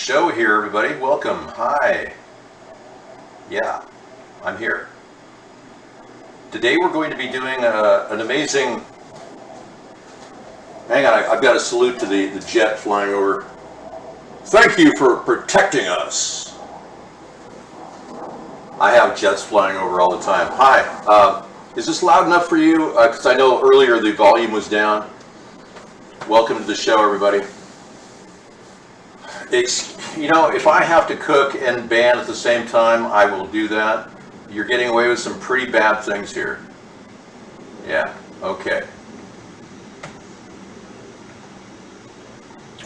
show here, everybody. Welcome. Hi. Yeah, I'm here. Today we're going to be doing an amazing... Hang on, I've got to salute to the jet flying over. Thank you for protecting us. I have jets flying over all the time. Hi. Is this loud enough for you? Because I know earlier the volume was down. Welcome to the show, everybody. If I have to cook and band at the same time, I will do that. You're getting away with some pretty bad things here. Yeah, okay.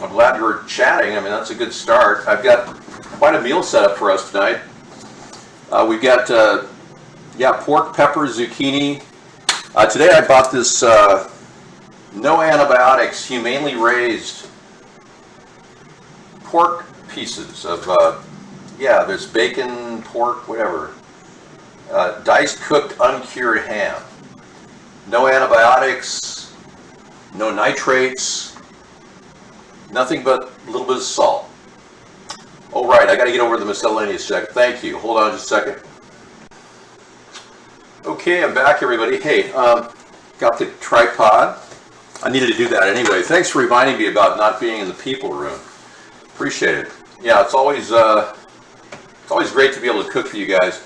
I'm glad you're chatting. I mean, that's a good start. I've got quite a meal set up for us tonight. We've got, pork, pepper, zucchini. Today I bought this no antibiotics, humanely raised pork pieces of, there's bacon, pork, whatever. Diced cooked uncured ham. No antibiotics, no nitrates, nothing but a little bit of salt. Oh, right, I got to get over the miscellaneous check. Thank you. Hold on just a second. Okay, I'm back, everybody. Hey, got the tripod. I needed to do that anyway. Thanks for reminding me about not being in the people room. Appreciate it. Yeah, it's always great to be able to cook for you guys.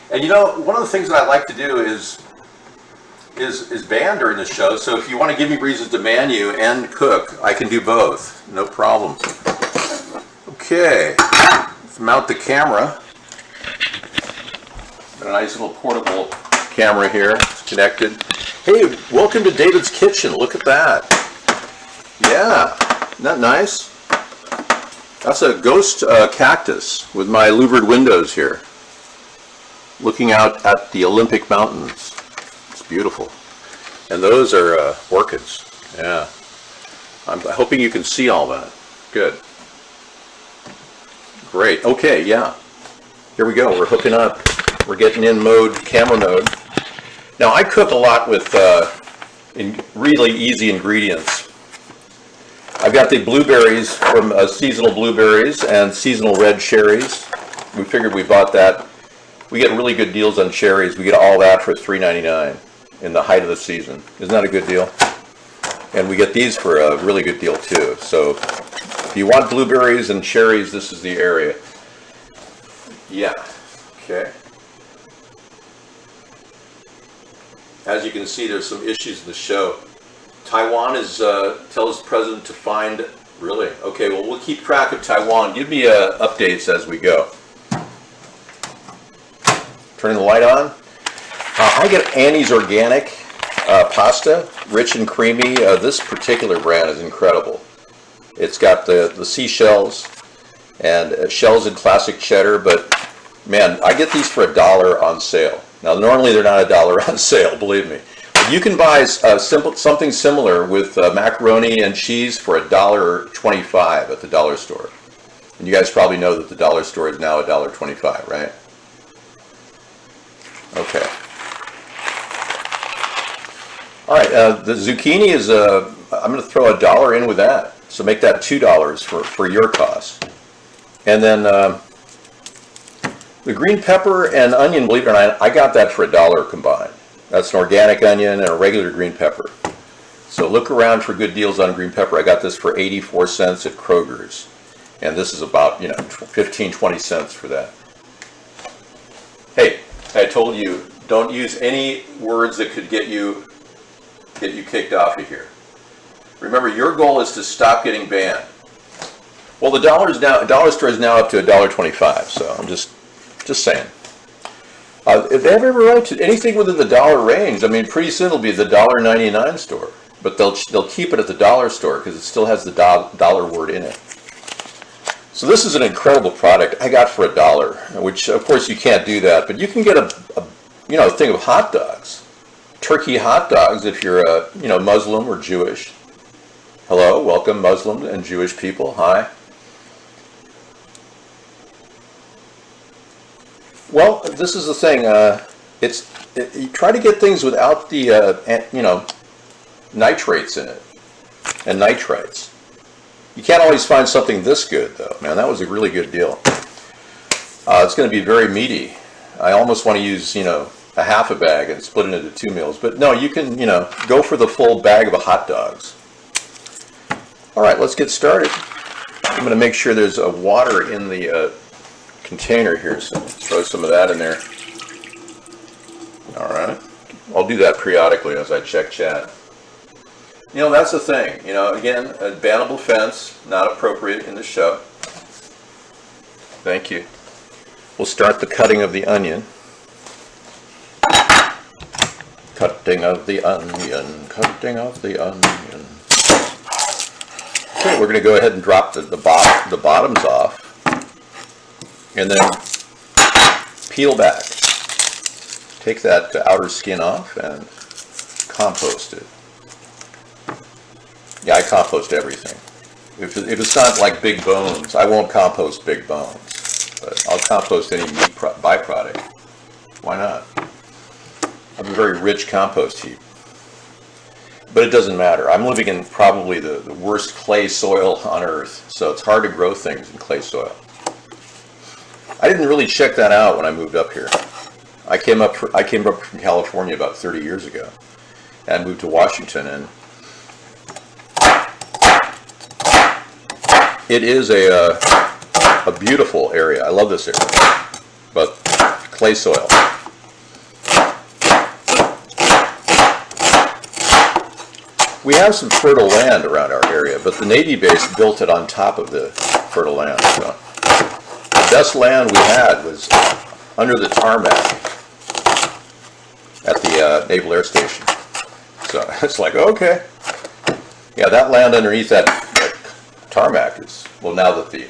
And one of the things that I like to do is band during the show. So if you want to give me reasons to man you and cook, I can do both. No problem. Okay, let's mount the camera. Got a nice little portable camera here. It's connected. Hey, welcome to David's Kitchen. Look at that. Yeah, isn't that nice? That's a ghost cactus with my louvered windows here, looking out at the Olympic Mountains. It's beautiful. And those are orchids. Yeah. I'm hoping you can see all that. Good. Great. Okay, yeah. Here we go. We're hooking up. We're getting in mode, camera mode. Now, I cook a lot with really easy ingredients. I've got the blueberries from seasonal blueberries and seasonal red cherries. We figured we bought that. We get really good deals on cherries. We get all that for $3.99 in the height of the season. Isn't that a good deal? And we get these for a really good deal too. So if you want blueberries and cherries, this is the area. Yeah, okay. As you can see, there's some issues in the show. Taiwan is tells the president to find, really? Okay, well, we'll keep track of Taiwan. Give me updates as we go. Turning the light on. I get Annie's Organic pasta, rich and creamy. This particular brand is incredible. It's got the seashells and shells in classic cheddar, but man, I get these for $1 on sale. Now, normally they're not $1 on sale, believe me. But you can buy something similar with macaroni and cheese for $1.25 at the dollar store. And you guys probably know that the dollar store is now $1.25, right? Okay. All right, the zucchini is, I'm going to throw $1 in with that. So make that $2 for your cost. And then the green pepper and onion, believe it or not, I got that for $1 combined. That's an organic onion and a regular green pepper. So look around for good deals on green pepper. I got this for 84 cents at Kroger's. And this is about, 15, 20 cents for that. Hey, I told you, don't use any words that could get you kicked off of here. Remember, your goal is to stop getting banned. Well, the dollar store is now up to $1.25, so I'm just saying. If they have every right to anything within the dollar range, I mean, pretty soon it'll be the $1.99 store, but they'll keep it at the dollar store because it still has the dollar word in it. So this is an incredible product I got for $1, which of course you can't do that, but you can get a thing of hot dogs, turkey hot dogs if you're Muslim or Jewish. Hello, welcome Muslim and Jewish people. Hi. Well, this is the thing. You try to get things without the nitrates in it and nitrites. You can't always find something this good, though. Man, that was a really good deal. It's going to be very meaty. I almost want to use, a half a bag and split it into 2 meals. But no, you can, go for the full bag of hot dogs. All right, let's get started. I'm going to make sure there's water in the container here, so throw some of that in there. All right. I'll do that periodically as I check chat. That's the thing. Again, a bannable fence, not appropriate in the show. Thank you. We'll start the cutting of the onion. Cutting of the onion, cutting of the onion. Okay, we're going to go ahead and drop the bottoms off. And then peel back. Take that outer skin off and compost it. Yeah, I compost everything. If it's not like big bones, I won't compost big bones. But I'll compost any meat byproduct. Why not? I have a very rich compost heap. But it doesn't matter. I'm living in probably the worst clay soil on earth, so it's hard to grow things in clay soil. I didn't really check that out when I moved up here. I came up from California about 30 years ago and moved to Washington, and it is a beautiful area. I love this area, but clay soil. We have some fertile land around our area, but the Navy base built it on top of the fertile land. So the best land we had was under the tarmac at the Naval Air Station. So it's like, okay. Yeah, that land underneath that tarmac is, well, now that the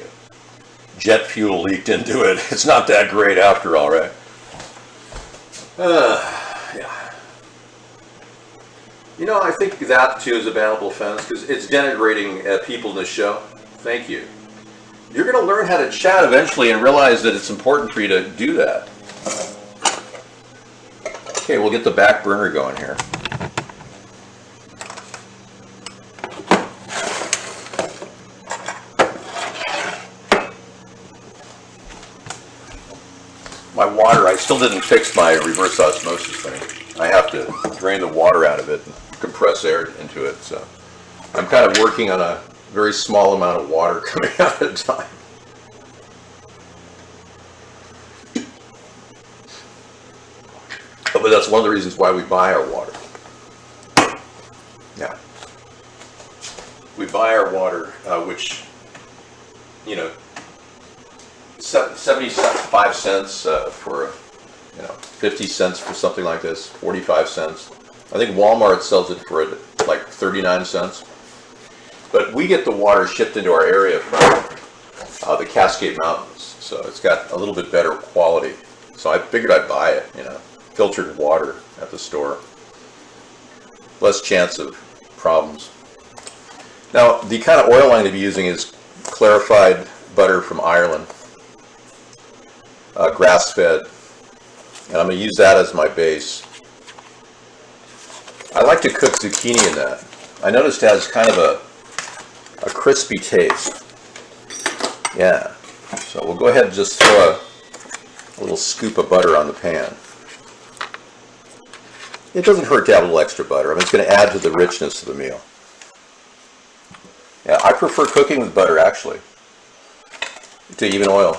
jet fuel leaked into it, it's not that great after all, right? Yeah. I think that too is a bannable offense because it's denigrating people in the show. Thank you. You're going to learn how to chat eventually and realize that it's important for you to do that. Okay, we'll get the back burner going here. My water, I still didn't fix my reverse osmosis thing. I have to drain the water out of it and compress air into it. So I'm kind of working on a very small amount of water coming out at a time. But that's one of the reasons why we buy our water. Yeah. We buy our water, which, 75 cents for, 50 cents for something like this, 45 cents. I think Walmart sells it for like 39 cents. But we get the water shipped into our area from the Cascade Mountains, so it's got a little bit better quality. So I figured I'd buy it, filtered water at the store. Less chance of problems. Now, the kind of oil I'm going to be using is clarified butter from Ireland, grass-fed, and I'm going to use that as my base. I like to cook zucchini in that. I noticed it has kind of a crispy taste. Yeah, so we'll go ahead and just throw a little scoop of butter on the pan. It doesn't hurt to have a little extra butter. I mean, it's going to add to the richness of the meal. Yeah, I prefer cooking with butter, actually, to even oil,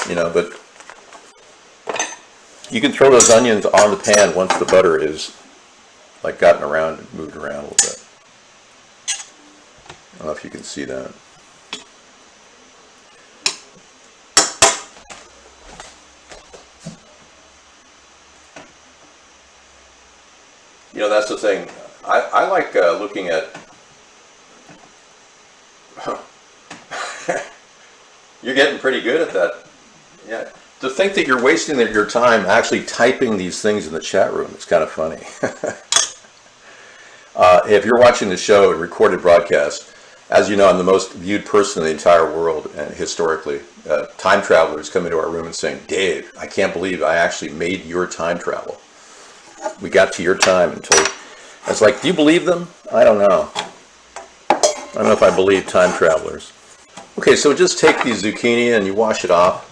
but you can throw those onions on the pan once the butter is like gotten around and moved around a little bit. I don't know if you can see that. That's the thing. I like looking at. You're getting pretty good at that. Yeah. To think that you're wasting your time actually typing these things in the chat room, it's kind of funny. If you're watching the show and recorded broadcast, as you know, I'm the most viewed person in the entire world, and historically, time travelers come into our room and saying, "Dave, I can't believe I actually made your time travel. We got to your time and told." It's like, do you believe them? I don't know. I don't know if I believe time travelers. Okay, so just take the zucchini and you wash it off.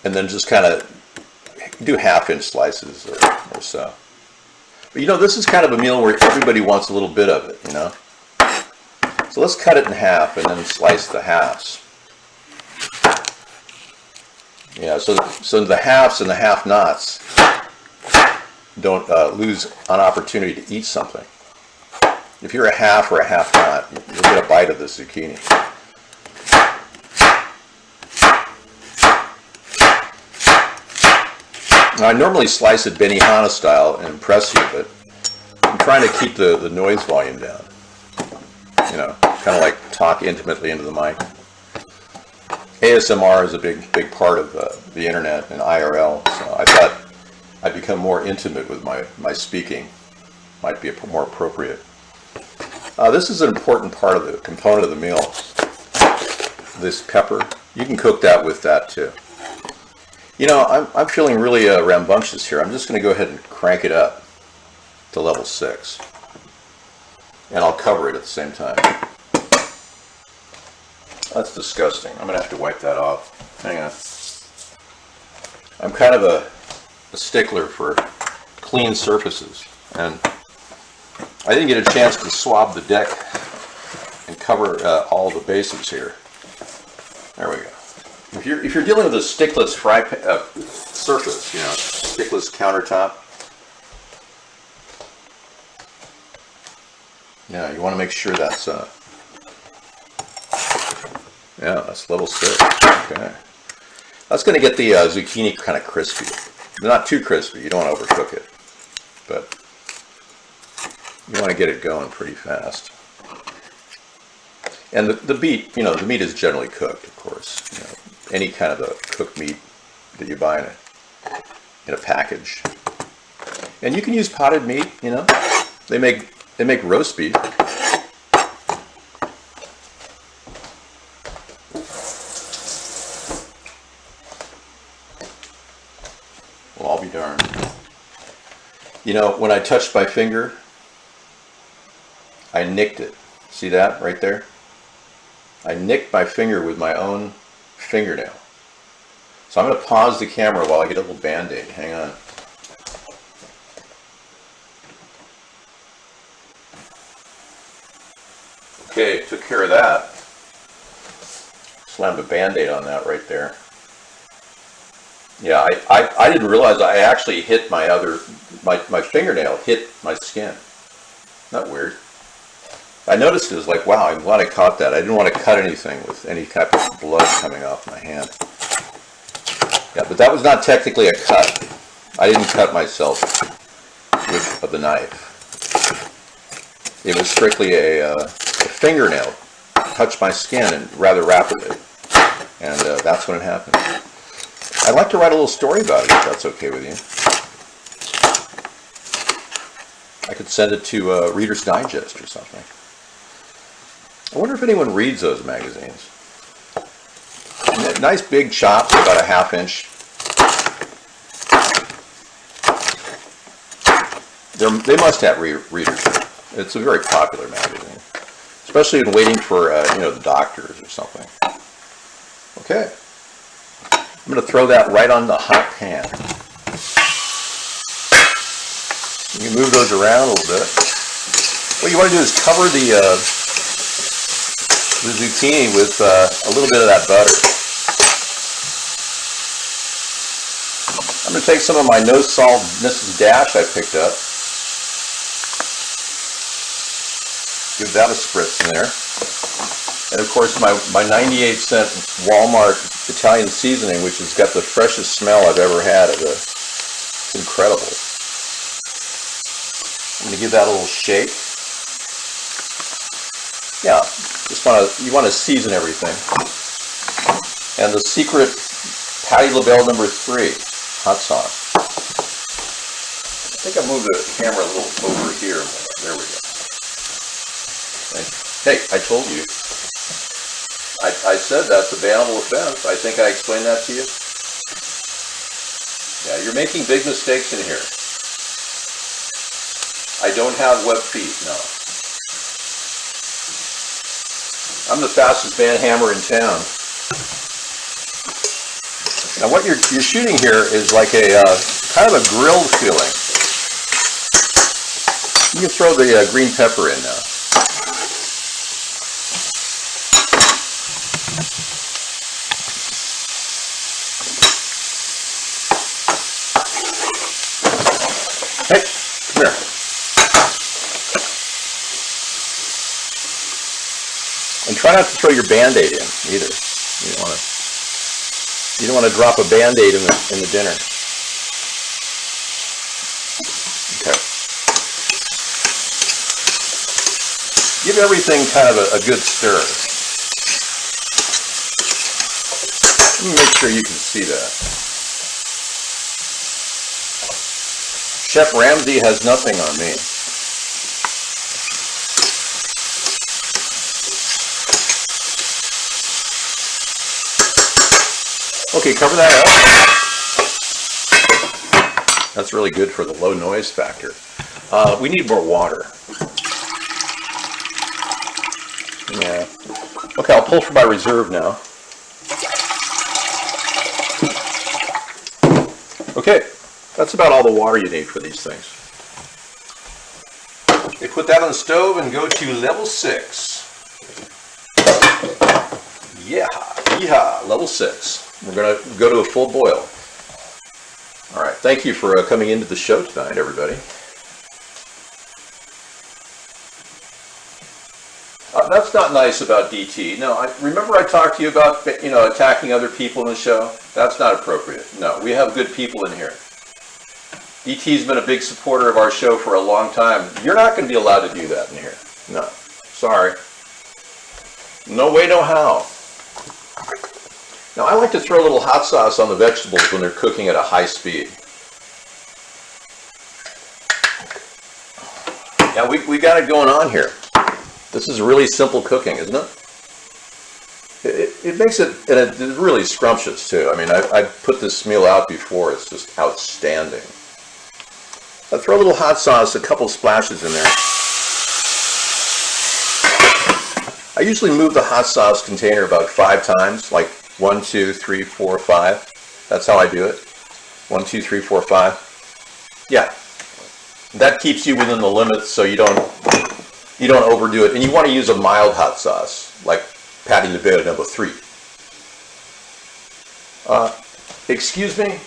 And then just kind of do half-inch slices or so. But you know, this is kind of a meal where everybody wants a little bit of it, you know. So let's cut it in half and then slice the halves. Yeah, so the halves and the half-nots don't lose an opportunity to eat something. If you're a half or a half-not, you'll get a bite of the zucchini. Now, I normally slice it Benihana style and impress you, but I'm trying to keep the noise volume down. You know, kind of like talk intimately into the mic. ASMR is a big part of the internet and IRL, so I thought I'd become more intimate with my speaking. Might be more appropriate. This is an important part of the component of the meal. This pepper, you can cook that with that too. You know, I'm feeling really rambunctious here. I'm just going to go ahead and crank it up to level 6. And I'll cover it at the same time. That's disgusting. I'm going to have to wipe that off. Hang on. I'm kind of a stickler for clean surfaces. And I didn't get a chance to swab the deck and cover all the bases here. There we go. If you're dealing with a stickless surface, you know, stickless countertop, yeah, you want to make sure that's yeah, that's level 6. Okay, that's going to get the zucchini kind of crispy. Not too crispy. You don't want to overcook it, but you want to get it going pretty fast. And the meat, you know, the meat is generally cooked, of course. You know, any kind of a cooked meat that you buy in a package. And you can use potted meat, you know. They make roast beef. Well, I'll be darned. You know, when I touched my finger, I nicked it. See that right there? I nicked my finger with my own fingernail. So I'm going to pause the camera while I get a little band-aid. Hang on. Okay, took care of that. Slammed a band-aid on that right there. Yeah, I didn't realize I actually hit my fingernail hit my skin. Isn't that weird? I noticed it was like, wow, I'm glad I caught that. I didn't want to cut anything with any type of blood coming off my hand. Yeah, but that was not technically a cut. I didn't cut myself with the knife. It was strictly a fingernail touched my skin and rather rapidly. And that's when it happened. I'd like to write a little story about it if that's okay with you. I could send it to Reader's Digest or something. I wonder if anyone reads those magazines. Nice big chops, about a ½ inch. They must have readers. It's a very popular magazine, especially in waiting for you know, the doctors or something. Okay, I'm going to throw that right on the hot pan. You can move those around a little bit. What you want to do is cover the zucchini with a little bit of that butter. I'm going to take some of my no salt Mrs. Dash I picked up. Give that a spritz in there. And of course my 98-cent Walmart Italian seasoning, which has got the freshest smell I've ever had of it. It's incredible. I'm going to give that a little shake. Yeah, you want to season everything. And the secret Patti LaBelle #3 hot sauce. I think I moved the camera a little over here. There we go. Hey, I told you. I said that's a bannable offense. I think I explained that to you. Yeah, you're making big mistakes in here. I don't have web feet, no. I'm the fastest band hammer in town. Now what you're shooting here is like a kind of a grilled feeling. You can throw the green pepper in now. Hey, come here. And try not to throw your Band-Aid in either. You don't want to drop a Band-Aid in the dinner. Okay. Give everything kind of a good stir. Let me make sure you can see that. Chef Ramsay has nothing on me. Okay, cover that up. That's really good for the low noise factor. We need more water. Yeah. Okay, I'll pull from my reserve now. Okay, that's about all the water you need for these things. Okay, put that on the stove and go to level 6. Yeah, yeehaw, level 6. We're going to go to a full boil. All right, thank you for coming into the show tonight, everybody. That's not nice about DT. No, remember I talked to you about, attacking other people in the show? That's not appropriate. No, we have good people in here. DT's been a big supporter of our show for a long time. You're not going to be allowed to do that in here. No, sorry. No way, no how. Now, I like to throw a little hot sauce on the vegetables when they're cooking at a high speed. Now, we got it going on here. This is really simple cooking, isn't it? It makes it, and it's really scrumptious, too. I mean, I put this meal out before. It's just outstanding. I throw a little hot sauce, a couple splashes in there. I usually move the hot sauce container about 5 times, like 1, 2, 3, 4, 5. That's how I do it. 1, 2, 3, 4, 5. Yeah. That keeps you within the limits so you don't overdo it. And you want to use a mild hot sauce, like Patty LaBelle number 3. Excuse me?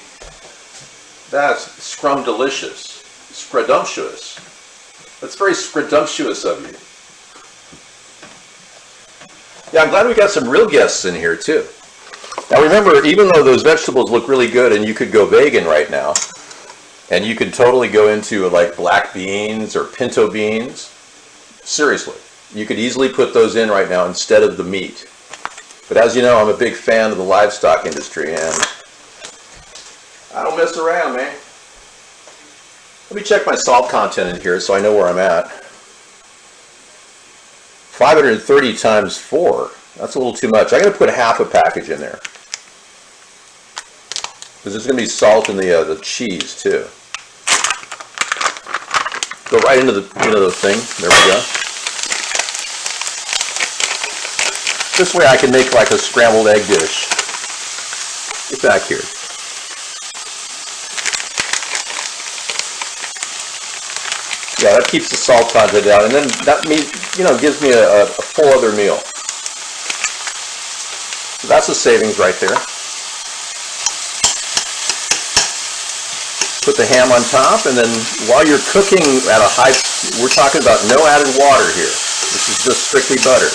That's scrumdelicious. Scrumptious. That's very scrumptious of you. Yeah, I'm glad we got some real guests in here, too. Now remember, even though those vegetables look really good and you could go vegan right now, and you could totally go into like black beans or pinto beans, seriously, you could easily put those in right now instead of the meat. But as you know, I'm a big fan of the livestock industry, and I don't mess around, man. Let me check my salt content in here so I know where I'm at. 530 times 4. That's a little too much. I'm going to put half a package in there, because there's going to be salt in the cheese too. Go right into the thing. There we go. This way I can make like a scrambled egg dish. Get back here. Yeah, that keeps the salt content down, and then that gives me a full other meal. So that's a savings right there. Put the ham on top, and then while you're cooking at a high, we're talking about no added water here. This is just strictly butter.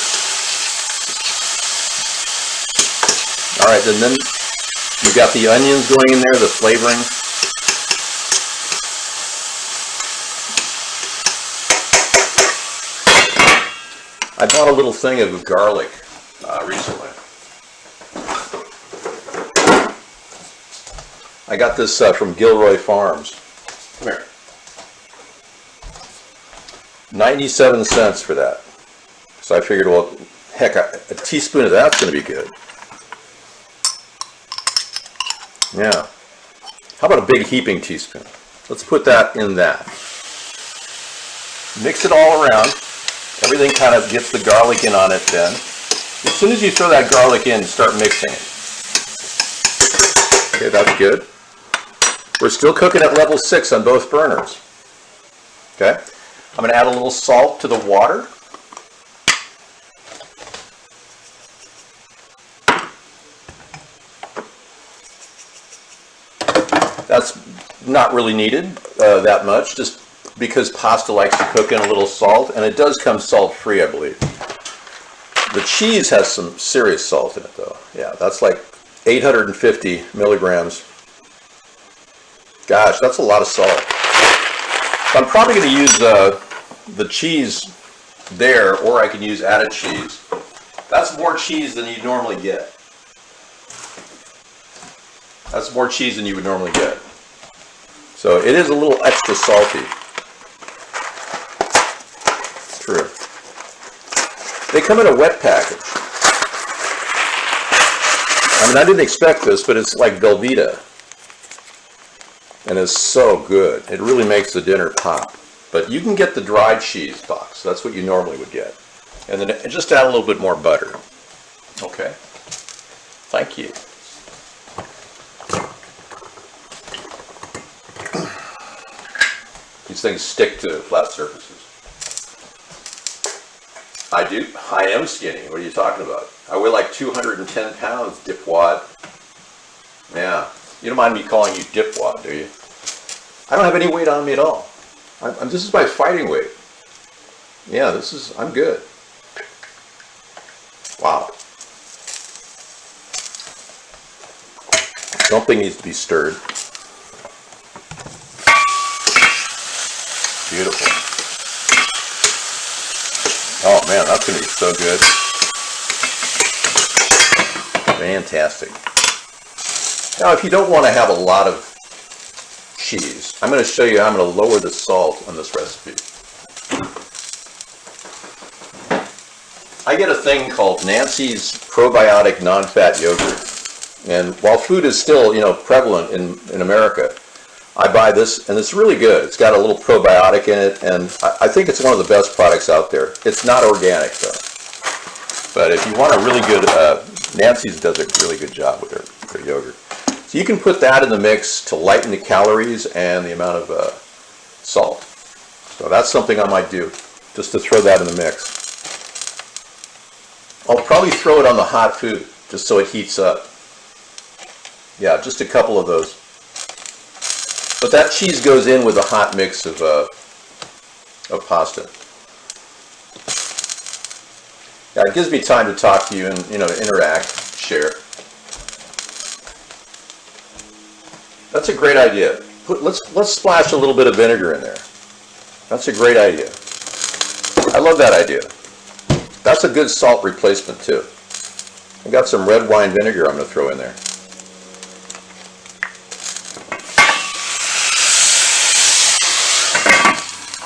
All right, and then you got the onions going in there, the flavoring. I bought a little thing of garlic recently. I got this from Gilroy Farms. Come here. 97 cents for that. So I figured, well, heck, a teaspoon of that's going to be good. Yeah. How about a big heaping teaspoon? Let's put that in that. Mix it all around. Everything kind of gets the garlic in on it then. As soon as you throw that garlic in, start mixing it. Okay, that's good. We're still cooking at level 6 on both burners. Okay, I'm going to add a little salt to the water. That's not really needed that much, just because pasta likes to cook in a little salt, and it does come salt-free, I believe. The cheese has some serious salt in it, though. Yeah, that's like 850 milligrams. Gosh, that's a lot of salt. I'm probably going to use the cheese there, or I can use added cheese. That's more cheese than you normally get. That's more cheese than you would normally get. So it is a little extra salty. It's true. They come in a wet package. I mean, I didn't expect this, but it's like Velveeta. And it's so good. It really makes the dinner pop. But you can get the dried cheese box. That's what you normally would get. And then just add a little bit more butter. Okay. Thank you. These things stick to flat surfaces. I do. I am skinny. What are you talking about? I weigh like 210 pounds, dipwad. Yeah. You don't mind me calling you dipwad, do you? I don't have any weight on me at all. This is my fighting weight. Yeah, I'm good. Wow. Something needs to be stirred. Beautiful. Oh man, that's going to be so good. Fantastic. Now, if you don't want to have a lot of cheese, I'm going to show you how I'm going to lower the salt on this recipe. I get a thing called Nancy's Probiotic Non-Fat Yogurt. And while food is still, prevalent in America, I buy this, and it's really good. It's got a little probiotic in it, and I think it's one of the best products out there. It's not organic, though. But if you want a really good, Nancy's does a really good job with their yogurt. So you can put that in the mix to lighten the calories and the amount of salt. So that's something I might do, just to throw that in the mix. I'll probably throw it on the hot food, just so it heats up. Yeah, just a couple of those. But that cheese goes in with a hot mix of pasta. Yeah, it gives me time to talk to you and interact, share. That's a great idea. Let's splash a little bit of vinegar in there. That's a great idea. I love that idea. That's a good salt replacement too. I got some red wine vinegar I'm going to throw in there.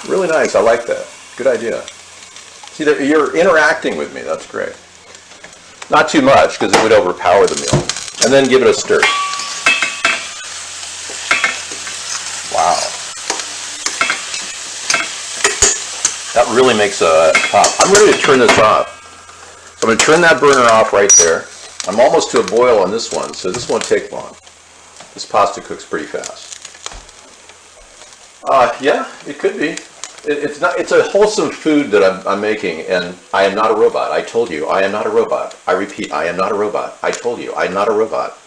Really nice. I like that. Good idea. See, you're interacting with me. That's great. Not too much, because it would overpower the meal. And then give it a stir. Wow. That really makes a pop. I'm ready to turn this off. So I'm going to turn that burner off right there. I'm almost to a boil on this one, so this won't take long. This pasta cooks pretty fast. Yeah, it could be. It's a wholesome food that I'm making, and I am not a robot. I told you, I am not a robot. I repeat, I am not a robot. I told you, I'm not a robot.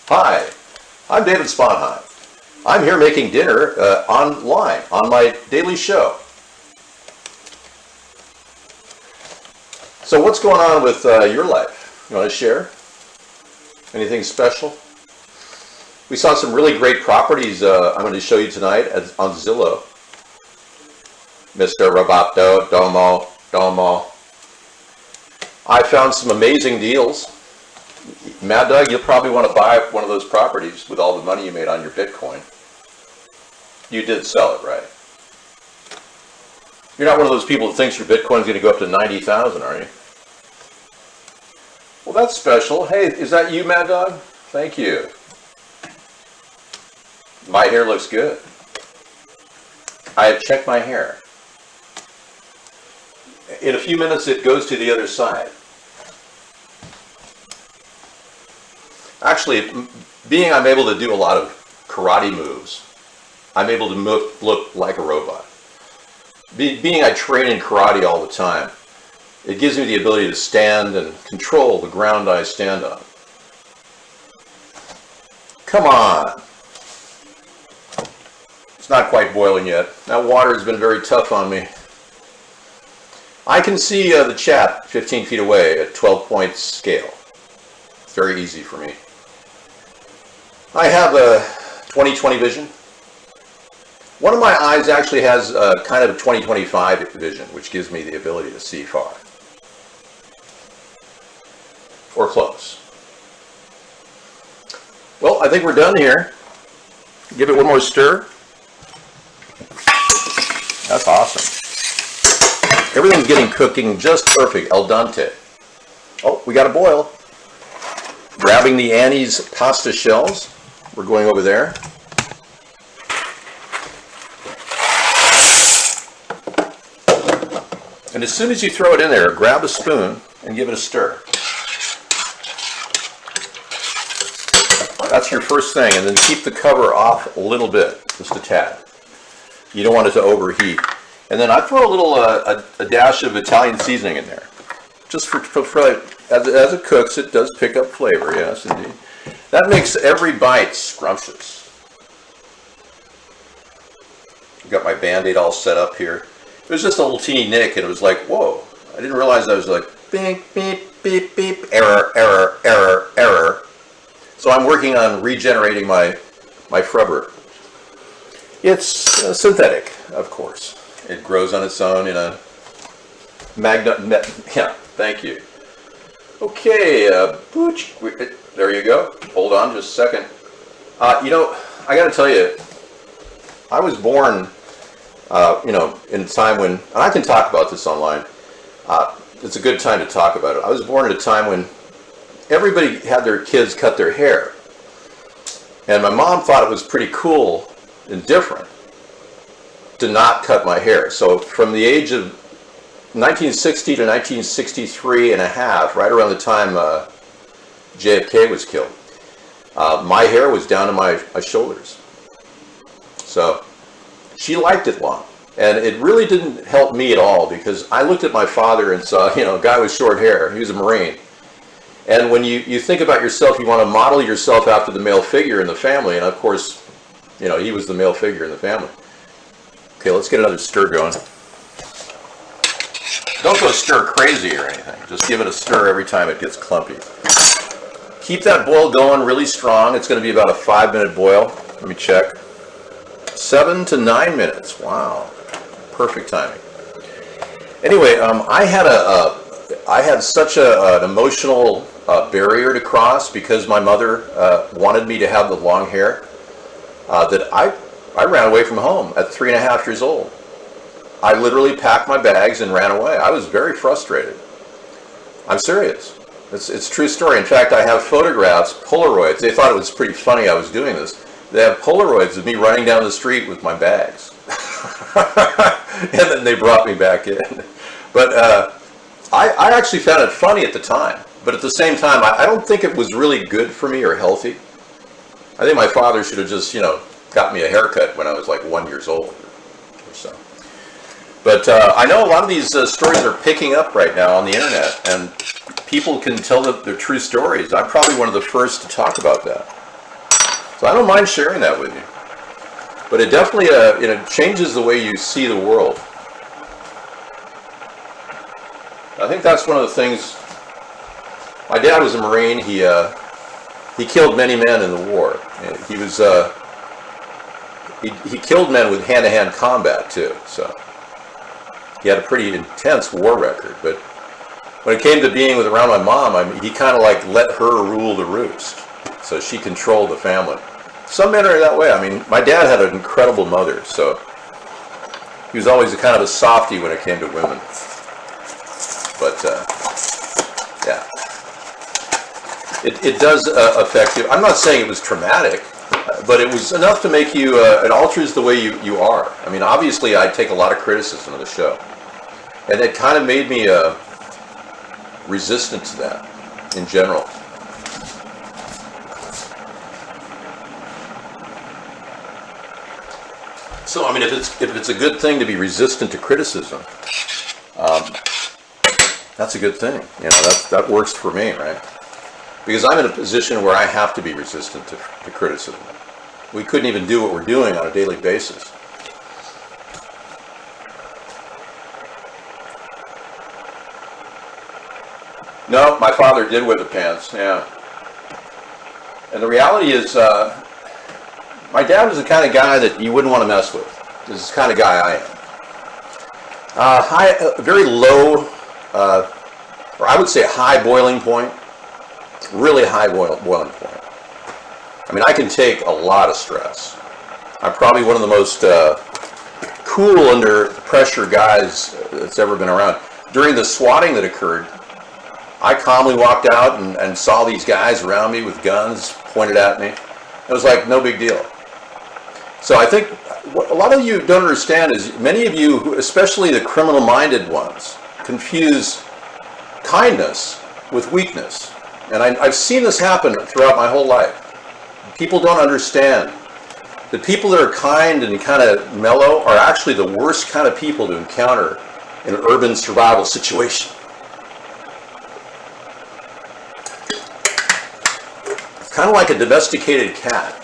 Hi, I'm David Sponheim. I'm here making dinner online, on my daily show. So what's going on with your life? You want to share? Anything special? We saw some really great properties I'm going to show you tonight on Zillow. Mr. Roboto, Domo. I found some amazing deals. Mad Dog, you'll probably want to buy one of those properties with all the money you made on your Bitcoin. You did sell it, right? You're not one of those people that thinks your Bitcoin's going to go up to 90,000, are you? Well, that's special. Hey, is that you, Mad Dog? Thank you. My hair looks good. I have checked my hair. in a few minutes it goes to the other side. Actually, being I'm able to do a lot of karate moves, I'm able to look like a robot. Being I train in karate all the time, it gives me the ability to stand and control the ground I stand on. Come on. It's not quite boiling yet. That water has been very tough on me. I can see the chat 15 feet away at 12-point scale. It's very easy for me. I have a 20/20 vision. One of my eyes actually has kind of a 20/25 vision, which gives me the ability to see far. Or close. Well, I think we're done here. Give it one more stir. That's awesome. Everything's getting cooking just perfect, al dente. Oh, we got a boil. Grabbing the Annie's pasta shells. We're going over there. And as soon as you throw it in there, grab a spoon and give it a stir. That's your first thing, and then keep the cover off a little bit, just a tad. You don't want it to overheat. And then I throw a little a dash of Italian seasoning in there, just for as it cooks, it does pick up flavor. Yes, indeed. That makes every bite scrumptious. Got my Band-Aid all set up here. It was just a little teeny nick, and it was like, whoa! I didn't realize I was like beep beep beep beep error error error error. So I'm working on regenerating my frubber. It's synthetic, of course. It grows on its own in a yeah, thank you. Okay, pooch. There you go. Hold on just a second. You know, I got to tell you, I was born, in a time when, and I can talk about this online. It's a good time to talk about it. I was born at a time when everybody had their kids cut their hair. And my mom thought it was pretty cool and different to not cut my hair. So from the age of 1960 to 1963 and a half, right around the time JFK was killed, my hair was down to my shoulders. So she liked it long. And it really didn't help me at all, because I looked at my father and saw, a guy with short hair. He was a Marine. And when you think about yourself, you want to model yourself after the male figure in the family. And of course, he was the male figure in the family. Okay, let's get another stir going. Don't go stir crazy or anything. Just give it a stir every time it gets clumpy. Keep that boil going really strong. It's going to be about a 5-minute boil. Let me check. 7 to 9 minutes. Wow. Perfect timing. Anyway, I had such an emotional barrier to cross, because my mother wanted me to have the long hair, that I ran away from home at 3.5 years old. I literally packed my bags and ran away. I was very frustrated. I'm serious. It's a true story. In fact, I have photographs, Polaroids. They thought it was pretty funny I was doing this. They have Polaroids of me running down the street with my bags. And then they brought me back in. But I actually found it funny at the time. But at the same time, I don't think it was really good for me or healthy. I think my father should have just, got me a haircut when I was like 1 year old or so. But I know a lot of these stories are picking up right now on the internet, and people can tell their true stories. I'm probably one of the first to talk about that. So I don't mind sharing that with you. But it definitely changes the way you see the world. I think that's one of the things. My dad was a Marine. He killed many men in the war. He was he killed men with hand-to-hand combat too. So he had a pretty intense war record. But when it came to being around my mom, he kind of like let her rule the roost. So she controlled the family. Some men are that way. My dad had an incredible mother, so he was always a kind of a softie when it came to women. But yeah, it does affect you. I'm not saying it was traumatic, but it was enough to make you. It alters the way you are. Obviously, I take a lot of criticism of the show. And it kind of made me resistant to that in general. So, I mean, if it's a good thing to be resistant to criticism, that's a good thing. You know, that works for me, right? Because I'm in a position where I have to be resistant to criticism. We couldn't even do what we're doing on a daily basis. No, my father did wear the pants, yeah. And the reality is, my dad was the kind of guy that you wouldn't want to mess with. This is the kind of guy I am. Very low, or I would say high boiling point. Really high boiling point. I mean, I can take a lot of stress. I'm probably one of the most cool under pressure guys that's ever been around. During the swatting that occurred, I calmly walked out and saw these guys around me with guns pointed at me. It was like no big deal. So I think what a lot of you don't understand is many of you, especially the criminal-minded ones, confuse kindness with weakness. And I've seen this happen throughout my whole life. People don't understand. The people that are kind and kind of mellow are actually the worst kind of people to encounter in an urban survival situation. Kind of like a domesticated cat.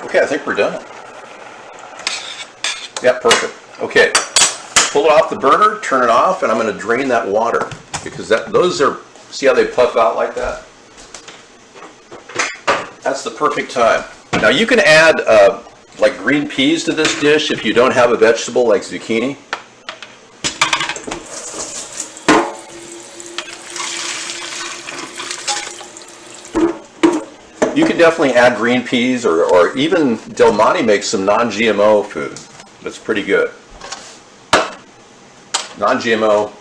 Okay, I think we're done. Yeah, perfect. Okay, pull it off the burner, turn it off, and I'm going to drain that water because those are, see how they puff out like that? That's the perfect time. Now you can add like green peas to this dish if you don't have a vegetable like zucchini. You can definitely add green peas, or even Del Monte makes some non-GMO food that's pretty good. Non-GMO.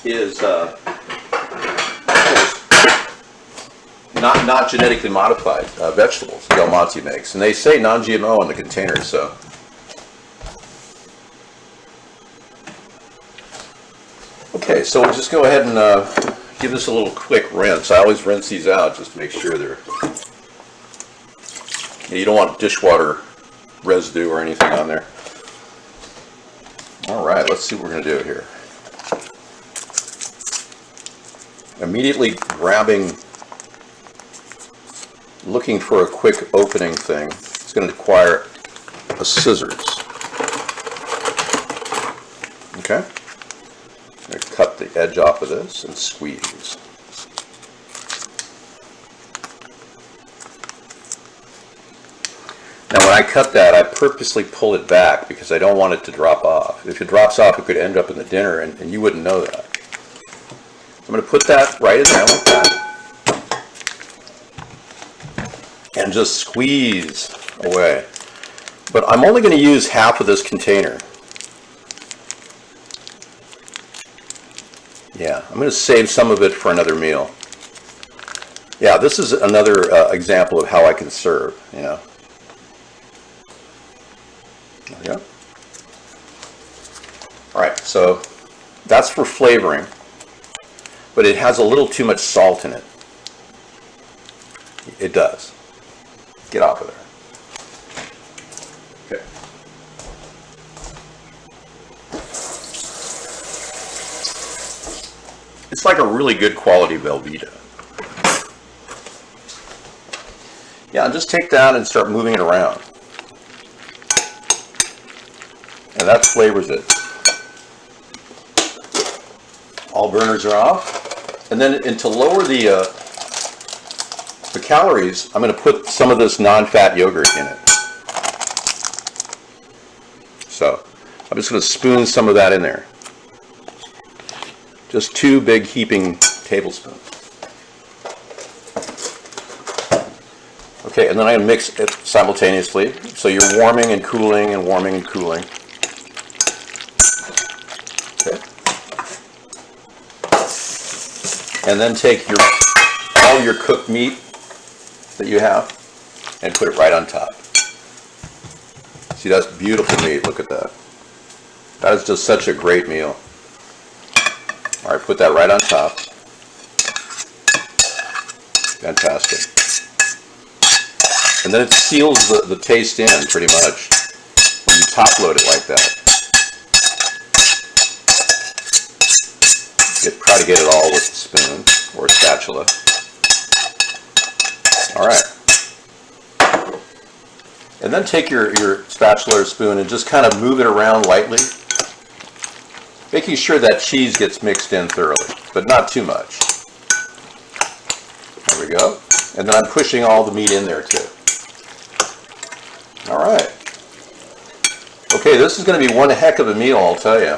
Is not genetically modified vegetables Del Monte makes, and they say non-GMO on the container. So okay, so we'll just go ahead and give this a little quick rinse. I always rinse these out just to make sure they're. You don't want dishwater residue or anything on there. All right, let's see what we're going to do here. Immediately grabbing, looking for a quick opening thing. It's going to require a scissors. Okay. I'm going to cut the edge off of this and squeeze. Now when I cut that, I purposely pull it back because I don't want it to drop off. If it drops off, it could end up in the dinner and you wouldn't know that. I'm going to put that right in there like that and just squeeze away. But I'm only going to use half of this container. Yeah, I'm going to save some of it for another meal. Yeah, this is another example of how I can serve, you know. There we go. All right, so that's for flavoring. But it has a little too much salt in it. It does. Get off of there. Okay. It's like a really good quality Velveeta. Yeah, and just take that and start moving it around. And that flavors it. All burners are off. And then to lower the calories, I'm going to put some of this non-fat yogurt in it. So I'm just going to spoon some of that in there. Just 2 big heaping tablespoons. Okay, and then I'm going to mix it simultaneously. So you're warming and cooling and warming and cooling. Okay. And then take all your cooked meat that you have and put it right on top. See, that's beautiful meat. Look at that. That is just such a great meal. All right, put that right on top. Fantastic. And then it seals the taste in pretty much when you top load it like that. Try to get it all with a spoon or a spatula. All right. And then take your spatula or spoon and just kind of move it around lightly, making sure that cheese gets mixed in thoroughly, but not too much. There we go. And then I'm pushing all the meat in there too. All right. Okay, this is going to be one heck of a meal, I'll tell you.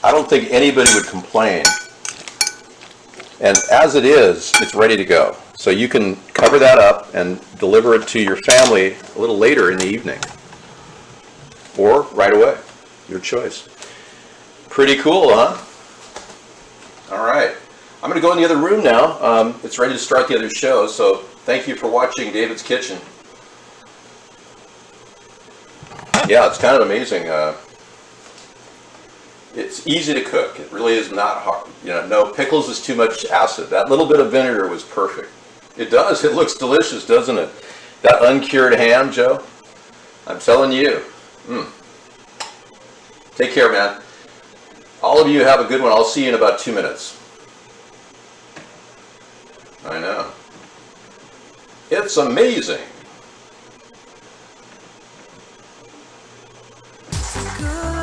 I don't think anybody would complain. And as it is, it's ready to go. So you can cover that up and deliver it to your family a little later in the evening. Or right away. Your choice. Pretty cool, huh? All right. I'm going to go in the other room now. It's ready to start the other show. So thank you for watching David's Kitchen. Yeah, it's kind of amazing. It's easy to cook. It really is not hard. You know, no pickles is too much acid. That little bit of vinegar was perfect. It does. It looks delicious, doesn't it? That uncured ham, Joe. I'm telling you. Take care, man. All of you have a good one. I'll see you in about 2 minutes. I know. It's amazing. Good.